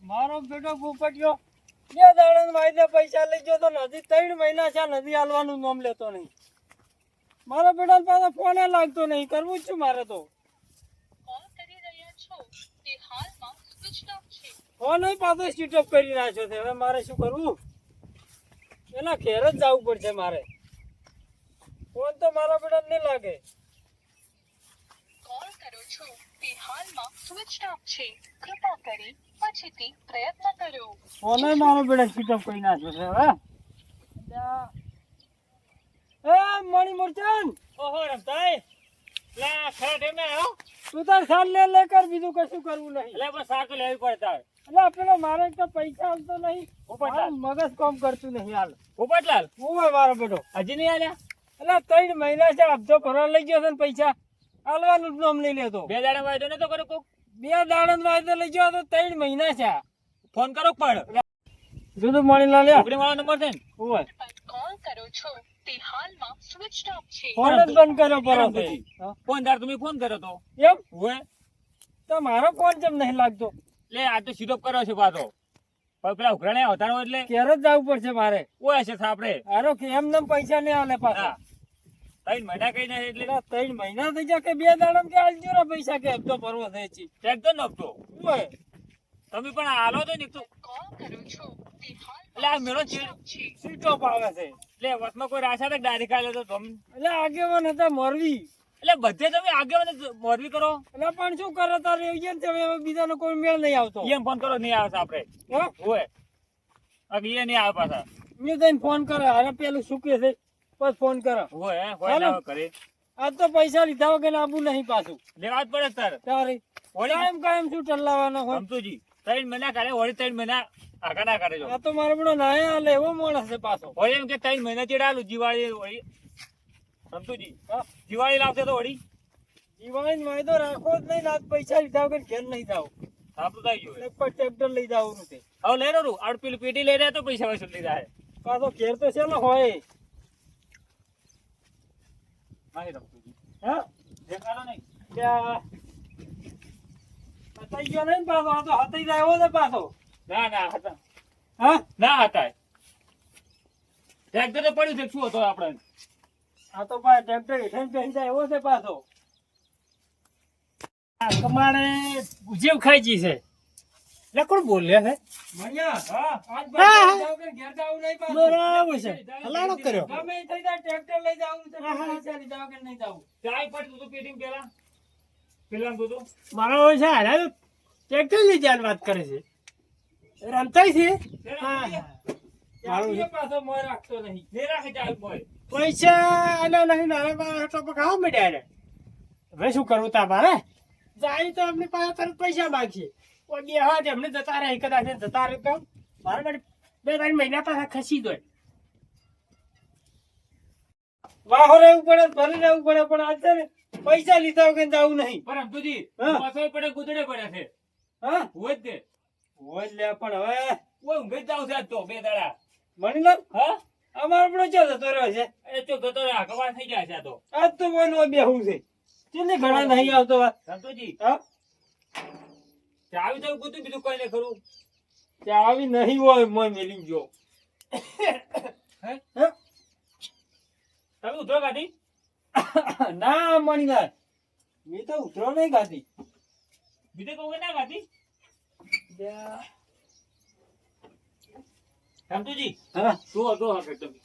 મારો બેટો પોપટિયો 2 દાડા વાયદે પૈસા લઈ ગયો તો નદી 3 મહિના છે નદી હાલવાનું નામ લેતો નહીં. મારો બેટો પાસે ફોન લાગતો નહીં. કરવું જ છું મારે તો. કોલ કરી રહ્યા છો તે હાલમાં સ્વિચ ઓફ છે. ફોન પાછો સ્વિચ ઓફ કરી નાખ્યો છે. હવે મારે શું કરવું? એના ઘેર જ જવું પડશે મારે. ફોન તો મારા બેટા નહીં લાગે. કોલ કરો છો તે હાલમાં સ્વિચ ઓફ છે. કૃપા કરી પછીથી પ્રયત્ન કરો. ફોન મારો બેટા સ્વિચ ઓફ કરી નાખ્યો છે. હવે એ મણી મૂર્છન, ઓહો રમતાય લા ખરા ટાઈમે આવ્યો તું તાર સાલ લે કર. બીજું કશું કરવું નહીં. એટલે બસ સાક લેવી પડતા એટલે પેલો મારે તો પૈસા આવતો નહીં. પોપટલાલ. મારું મગજ કામ કરતું નહીં હાલ. પોપટલાલ હું હોય મારો બેટો. હજી નહીં આલ્યા એટલે 3 મહિના છે હપ્તો ભરવા લઈ ગયો છે ને પૈસા હાલવાનું જ નામ નહીં લેતો. 2 દાડા વાયદો નતો કર્યો કોક 2 દાડા વાયદે લઈ ગયો તો 3 મહિના છે. ફોન કરો પણ જુદું મણી લા લે. છોકરી વાળો નંબર છે ને હોય કોલ કરો છો તે હાલમાં સ્વિચ ઓફ છે. ફોન જ બંધ કર્યો પરમ પછી. ફોન દાર તમે ફોન કર્યો તો એમ હોય તો મારો ફોન કેમ નહીં લાગતો? લે આ તો સીધો કર્યો છે પાછો પણ પેલા ઉઘરાણે આવતા એટલે ઘેર જ જવું પડશે મારે. ઓય છે સાપડે હારો કે એમને પૈસા નહીં આલે પાછા. હા 3 મહિના કઈ નહીં એટલે 3 મહિના થઈ ગયા કે 2 દાડા કે આલજો રે પૈસા કે હપ્તો ભરવો છે છી. ટ્રેક્ટર નપતો હોય તમે પણ હાલો તો ને તો કોલ કરો છો તે એટલે આ મેળો છે હાલમાં છે. સીટો પાવે છે. એટલે વચમાં કોઈ રાશા તક ડાયરેક્ટ આલ્યો તો તમે એટલે આગેવાન હતા મોરવી. એટલે બધે તમે આગેવાને મોરવી કરો એટલે પણ શું કરે તારે એમ છે હવે બીજાનો કોઈ મેળ નહીં આવતો. એમ ફોન કરો નહીં આવે આપણે હો? હોય અગે એ નહીં આવે પાછા મેં તને ફોન કરે. અરે પેલું શું કે છે પછી ફોન કરો. હોય હોય હાલો. ના કરે આજ તો પૈસા લીધા વગર આબુ નહીં પાછું. લેવા જ પડે તાર તારે કાયમ કાયમ શું ટલ્લાવાનો હોય? સમતુજી 3 મહિના કાઢે વળી 3 મહિના આગા ના કાઢે આ તો મારો બધો નાયા હાલે એવો માણસ છે પાછો. વળી એમ કે 3 મહિના ચેડાલું દિવાળી વળી સમતુજી દિવાળી લાવશે તો વળી દિવાળી વાયદો રાખવો જ નહીં. આજ પૈસા લીધા વગર ઘેર નહીં જાવ. સાપડું થઈ ગયું એક પર ટ્રેક્ટર લઈ જવાનું છે. હવે લઈ રહ્યું આડ પેલી પેટી લઈ રહ્યા તો પૈસા વસૂલ લઈ જાય પાછો ઘેર તો છે ને હોય. નહીં સમતુજી હા દેખાડો નહીં ત્યાં હતાઈ ગયો નહીં ને પાછો. આ તો હતાઈ જાય એવો છે પાછો. ના ના હતા હા ના હતા ટ્રેક્ટર તો પડ્યું છે શું હતો આપણે આ તો પાછો ટ્રેક્ટર હેઠળ બેસી જાય એવો છે પાછો. આ કમાણે જેવ ખાઈ જી છે એટલે કોણ બોલ્યા છે મળ્યા. હા આજ પૈસા લીધા વગર ઘેર જાવું નહીં પાછું. બરાબર છે હલાડો કર્યો ગમે એ થઈ જાય ટ્રેક્ટર લઈ જવાનું છે. પૈસા લીધા વગર નહીં જાવું. ચાય પડતું તું પેટી પેલા પેલા તું મારો છે હાલ ટ્રેક્ટર લઈ જવાની વાત કરે છે રમતાય છે હા ત્યાં બી પાછો મોય રાખતો નહીં. નહીં રાખે ચાલ બોય પૈસા અને નહીં નાના ટોપક ખાવા માંડ્યા ને હવે શું કરવું તા મારે જાય તો એમની પાસે તરત પૈસા માંગશે બે હાથ એમને જતા રહે કદાચ જતા રહે તો મારા માટે 2-3 મહિના પાછા ખસી દો વાહો રહેવું પડે ભરી રહેવું પડે. પણ આજ છે ને પૈસા લીધા વગર જાવું નહીં. પર સમતુજી હા. પાછો પડે ગુદડે પડ્યા છે હા હોય જ તે હોય લે. પણ હવે ઓય ઊંઘ જ જાવ છે આજ તો 2 દાડા મણીલાલ હા અમારો બધો ક્યાં જતો રહ્યો છે? એ તો ગતો આગવા થઈ ગયા છે આ તો આજ તો બોલવા બેહું છે. ચેલી ઘણા નહીં આવતો વાત. સમતુજી હા ચાવી તો કુતું બીજું કઈ નહીં ખરું ત્યાં આવી નહીં હોય મોય મેલી ગયો. હે હે? તમે ઉતરો ગાડી ના મણીલાલ મેં તો ઉતરો નહીં ગાતી. બીજે કહું કે ના ગાડી ત્યાં- સમતુજી હા શું હતો હા તમે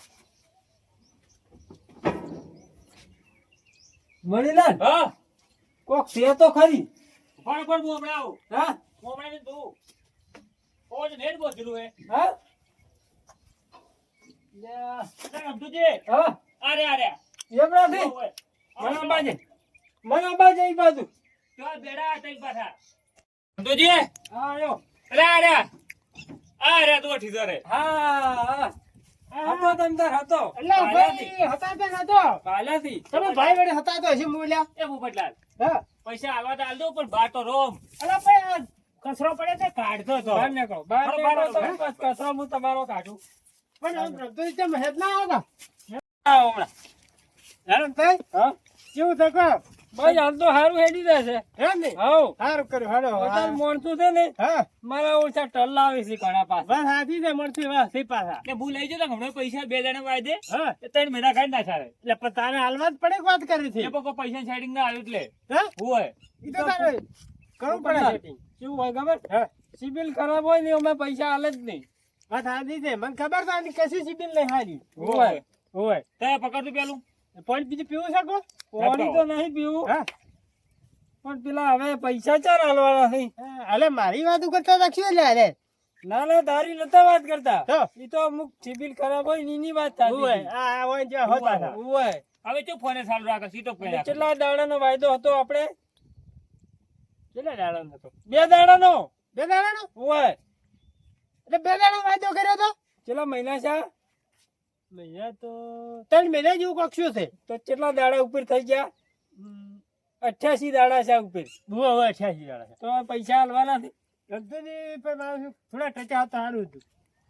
મણીલાલ હા કોક છે તો ખરી. પણ હું હમણાં આવું હા હું હમણાં ને તું ઓ જ નેટ બોલ દીધું હે હા ત્યાં- સમતુજી હા અરે અરે એમ નથી. મને બાજે મને બાજે એ બાજુ. ચાલ બેડા તઈ પાછા સમતુજી હા આયો. અરે અરે અરે તો ઠીક રે હા હતો તમ તાર હતો. એટલે ભાઈ હતા તે નતો કાલેથી તમે ભાઈ વડે હતા તો હશે મૂલ્યા એ ભૂપતલાલ હા પૈસા આલવા તો આલ દો પણ બાર તો રોમ અલા ભાઈ આ કચરો પડે છે કાઢતો તો બહાર નીકળો. બહાર બહાર નીકળો તો નીકળો. બસ કચરો હું તમારો કાઢું. પણ આમ રમતો રીતે મહેનત ના આવતા આવો હમણાં. હેરાન થાય હા કેવું થકો ભાઈ હાલ તો સારું હેડી જશે. હે ને હાઉ સારું કર્યું હાલો વધારે માણસો છે ને હા મારા ઓછા ટલ્લા આવે છે ઘણા પાસે. બસ હાથી છે મળશે બસ એ પાછા કે ભૂલ લઈ જતો હમણાં પૈસા 2 જણા વાયદે હા 3 મહિના ખાઈ ના ચાલે એટલે પણ તારે હાલવા જ પડે કે વાત કરી છે એ પકો પૈસા સેટિંગ ના આવ્યું એટલે હા હોય ઈ તો તારે કરવું પડે setting. શું હોય ખબર હા સિબિલ ખરાબ હોય ને અમે પૈસા હાલે જ નહીં. વાત હાથી છે મને ખબર તો આની કશી સિબિલ નહીં હારી હોય હોય તે પકડતું પેલું પાણી બીજું પીવું શકો પાણી તો નહીં પીવું હા પણ પેલા હવે પૈસા ચાર હાલવાના છે. અલે મારી વાત કરતા રાખ્યું લે અરે ના ના તારી નતા વાત કરતા. તો ઈ તો અમુક સિબિલ ખરાબ હોય ને એની વાત થતી હોય હતી. આ હોય જે હોતા હતા હોય હવે ચો ફોને ચાલુ રાખે સીટો એટલે પહેલા કેટલા દાડાનો વાયદો હતો આપણે? કેટલા દાડાનો હતો 2 દાડાનો. 2 દાડાનો હોય એટલે 2 દાડાનો વાયદો કર્યો તો કેટલા મહિના છે? મહિના તો 3 મહિના જેવું કક્ષું છે તો કેટલા દાડા ઉપર થઈ ગયા? 88 દાડા છે ઉપર. હોય હોય 88 દાડા તો હવે પૈસા હાલવાના છે. લગભગ પણ મારું થોડા ટચા હતા સારું હતું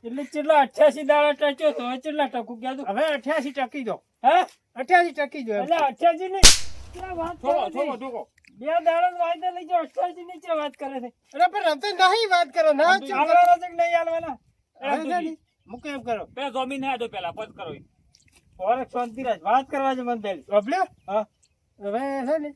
એટલે કેટલા 88 દાડા ટચ્યો તો હવે કેટલા ટકું કીધું? હવે 88 ટકી દો હે 88 ટકી દો એટલે 88 ની કેટલા વાત કરે થોડો છે? થોડો ઢોકો 2 દાડાનો વાયદો લઈ જાઓ 88 ની ચે વાત કરે છે? અરે પણ રમતો નહીં વાત કરો ના ચૂપ કરો. હાલવાના છે કે નહીં હાલવાના? હવે છે ને, મૂકો એમ કરો પેલા જમીન ના દો પેલા પદ કરો ઈ. ઓરે શાંતિ રાખ વાત કરવા છે મને પહેલી. બાબલ્યો હા હવે છે ને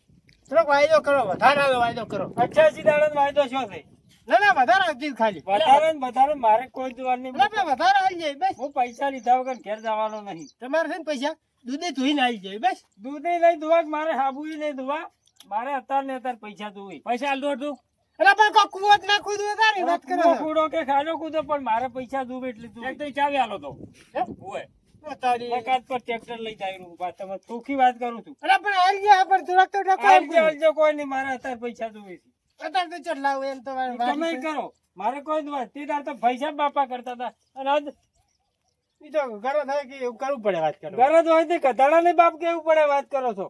થોડોક વાયદો કરો વધારાનો વાયદો કરો 88 દાડાનો વાયદો શું છે? ના ના વધારે આવતી ખાલી વધારે ને વધારે મારે કોઈ જોવાનું નહીં. એટલે આપણે વધારે આવી જાય બસ હું પૈસા લીધા વગર ઘેર જવાનો નહીં. તમારે છે ને પૈસા દૂધે ધોઈને આવી જાય બસ દૂધ નહીં ધોવા મારે હાબુય નહીં ધોવા મારે અત્યારે ને અત્યારે પૈસા ધોવી. પૈસા હાલ દો તું અરે પણ કોઈ કુવત ના કૂદવું તારી વાત કરો કૂદો કૂદો કે ખાડો કૂદો પણ મારે પૈસા ધોવે એટલે એક ધોવે. તો ઈ ચાવી હાલો તો હે? હોય તારી એકાદ પર ટ્રેક્ટર લઈ જાય તમે ચોખ્ખી વાત કરું છું. અરે પણ આવી જાય પણ થોડાક તો ટકો હાલજો હાલજો કોઈ નહીં મારે અત્યારે પૈસા ધોવે છે. અત્યારે તો ચડ લાવું એમ તો વાત તમે કરો મારે કોઈ દવા તે દાડ તો પૈસા જ બાપા કરતા હતા અને આજ ઈ તો ઘરો થાય કે એવું કરવું પડે વાત કરો ગરજ હોય તે કધાડા ને બાપ કેવું પડે વાત કરો છો.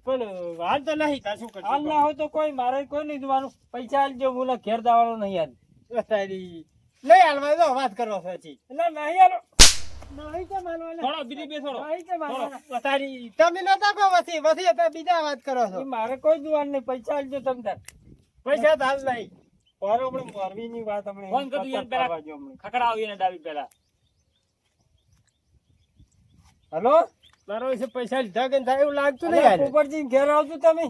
પણ હાલ તો નહીં તા શું હાલ ના હોય તો કોઈ મારે કોઈ નહીં જોવાનું. પૈસા હાલજો બોલા ઘેર જવાનો નહીં આજ. કરશું તારી નહીં હાલવા દો વાત કરો સાચી એટલે નહીં હાલો નહીં કેમ હાલવાના? થોડો બીજી બે થોડો નહીં કેમ હાલવાના? તારી તમે નતા કહો વસી વસી હતા બીજા વાત કરો છો ઈ મારે કોઈ જોવાનું નહીં. પૈસા હાલજો તમ તાર. પૈસા તો હાલ નહીં મારો હમણાં મોરબીની વાત હમણાં ફોન કરજો યાર પેલા. કરવા જો હમણાં. ખકડા આવી ને ડાબી પેલા હલો મારો વિશે પૈસા લીધા કે થાય એવું લાગતું નહીં અલ્યા યાર પોપટજી ઘેર આવજો તમે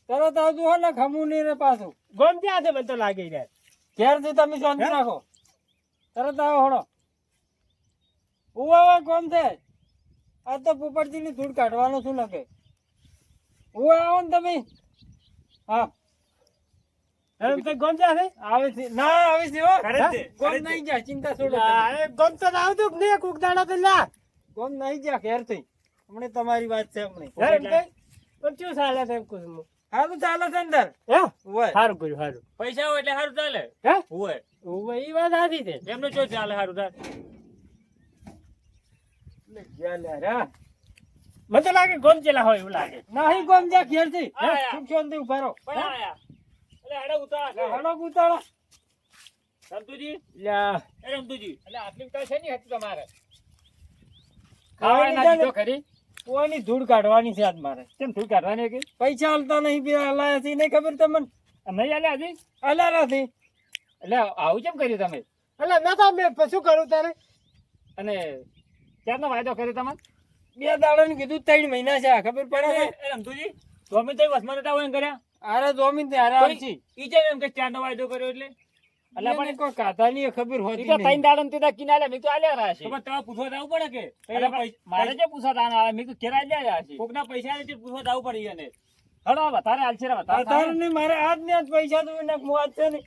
તરત આવજો હો ને ખમું નહીં રે પાછું ગમ ક્યાં છે મને તો લાગે યાર ઘેરથી તમે શાંતિ રાખો તરત આવો હળો ઉવા કોમ છે આ તો પોપટજી ની ધૂળ કાઢવાનું શું લખે ઉવા આવો ને તમે હા એમ તો ગમ ક્યાં છે આવે છે ના આવે છે હો કરે જ છે, ગોમ કરે જ છે. નહીં જા ચિંતા છોડો તમે. એ ગમ તો આવતું જ નહીં કોક દાડો તો લા ગોમ નહીં જા ઘેર થી હમણે તમારી વાત છે હમણે હે એમ કઈ? પણ શું ચાલે છે એમ કહું છું હું. સારું ચાલે છે અંદર હે ઉવા સારું કર્યું સારું પૈસા હોય એટલે સારું ચાલે હે હોય ઓવે ઈ વાત સાચી છે એમનો ચો ચાલે સારું ચાલે મને તો લાગે ગમ ચેલા હોય એવું લાગે નહીં ગોમ જા ઘેર થી હા, હા. સુખ શાંતિ ઉભા રહો પણ આયા એટલે હેડો ઉતારા હળો ઉતાળો રમતુજી લ્યા એ રમતુજી એટલે આટલી તો છે નહીં હતી તમારે ખાવાની ખાવાના છે ને? દીધો ખરી કોઈની ધૂળ કાઢવાની છે આજ મારે કેમ તું કાઢવાની કે પૈસા હાલતા નહીં બી હલાયા છે નહીં ખબર તમને નહીં આલે હજી હલાયા નથી એટલે આવું કેમ કર્યું તમે એટલે નતા મેં શું કરું તારે અને ક્યારનો વાયદો કર્યો તમે 2 દાડાનું કીધું 3 મહિના છે આ ખબર પડે છે એ રમતુજી ગમે તે વસમાં નતા હોય એમ કર્યા આરે જોમીન તે હારે આવશે ઈ જેમ એમ કે ચારનો વાયદો કર્યો એટલે અલ્યા પણ કોઈ કાધાની ખબર હોતી તો નહીં. ત્રણ દાડમ તે કિનારે મેં તો આલ્યા રહ્યા તો છે પણ તમારે પૂછવા જવું પડે કે એટલે પણ મારે જે પૂછા તાના મેં તો કેરા આલ્યા છે કોકના પૈસા ને પૂછવા જવું પડે એને હડો વધારે હાલ છે રે તારે વધારે ને મારે હાથ ને હાથ પૈસા તો નાખ મુઆજ છે ને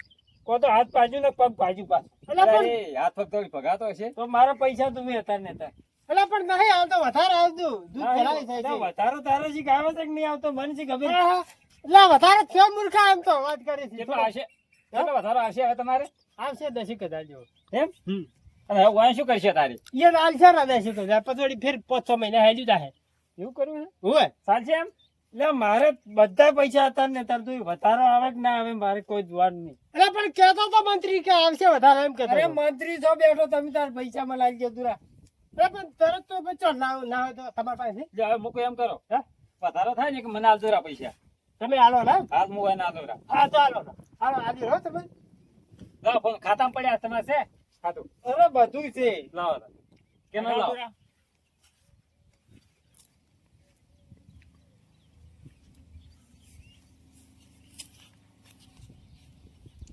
કો તો હાથ બાજુ ને પગ બાજુ પાસ એટલે પણ હાથ પગ તો ભગાતો હશે તો મારા પૈસા તો મેં હતા ને હતા એટલે પણ નહીં આવતો વધારે આવતું દૂધ ભરાય થાય છે વધારો તારે શીખ આવે છે કે નહીં આવતો મને શી ખબર હા, હા. એટલે વધારે થયો મૂર્ખા આમ તો વાત કરી છે કેટલો હશે કેટલો વધારો હશે હવે તમારે આવશે 10,000 જેવો એમ અને હવે વાય શું કરશે તારી એ હાલ છે રા 10,000 પછી વળી ફેર 5-6 મહિના હેલ્યું જાહે એવું કરવું છે હોય ચાલશે એમ એટલે મારે બધા પૈસા હતા ને તાર તો વધારો આવે કે ના આવે મારે કોઈ જોવાનું નહીં એટલે પણ કહેતો તો મંત્રી કે આવશે વધારે એમ કહેતો અરે હતો. મંત્રી છો બેઠો તમે તાર પૈસા માં લાગી ગયો તુરા એટલે પણ તરત તો બચો ના હોય તો તમારી પાસે જો હવે મૂકો એમ કરો હા? પધારો થાય ને કે મને આલજો રા પૈસા. તમે હાલો ને હાથ મોબાઈલ ના આલજો રા. હા તો હાલો ને હાલો આજે હો તમે લાવો ફોન ખાતામાં પડ્યા તમારે છે ખાતું અરે બધું છે. લાવો રા. કેમ ના લાવો?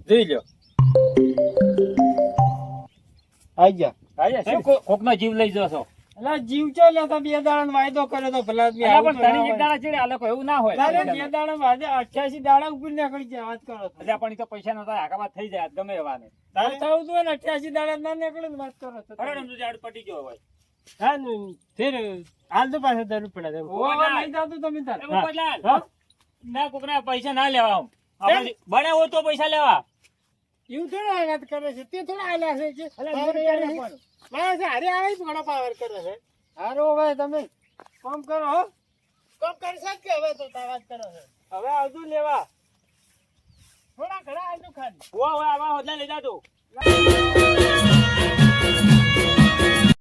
જોઈ લ્યો. આઈ જા. આયા શું કોકનો જીવ લઈ જશો? અલા જીવ ચો લે તો 2 દાડાનો વાયદો કર્યો તો ભલા આદમી અલા આવું પણ તો ના તને એક હોય. દાડા ચડે આ લોકો એવું ના હોય. તારે 2 દાડા વાદે 88 દાડા ઉપર નીકળી જાય વાત કરો છો. અલ્યા પણ ઈ તો પૈસા નતા હાકામાં થઈ જાય ગમે એવાને. તારે થવું તો હોય ને 88 દાડા ના નીકળે ને વાત કરો છો. અરે રમજો જાડ પટી ગયો હોય. હા ને ફેર હાલ તો પાછો જરૂર પડે એમ. ઓવા લઈ જાવ તો તમે તાર. એ પોપટલાલ, હા. ના કોકના પૈસા ના લેવા આમ. આપણે બને હોય તો પૈસા લેવા. એવું થોડા વાત કરે છે તે થોડા આલ્યા છે કે અલા, પાવર મને કરે ક્યારે છે. આપવાનું? માણસ હારે આવે જ ઘણો પાવર કરે છે હારો ભાઈ તમે કામ કરો હો. કોમ કરશે કે હવે તો તા વાત કરે છે હવે આવજો લેવા. થોડા ઘણા આલુ ખાલી આવા હોદલા લઈ જાતો.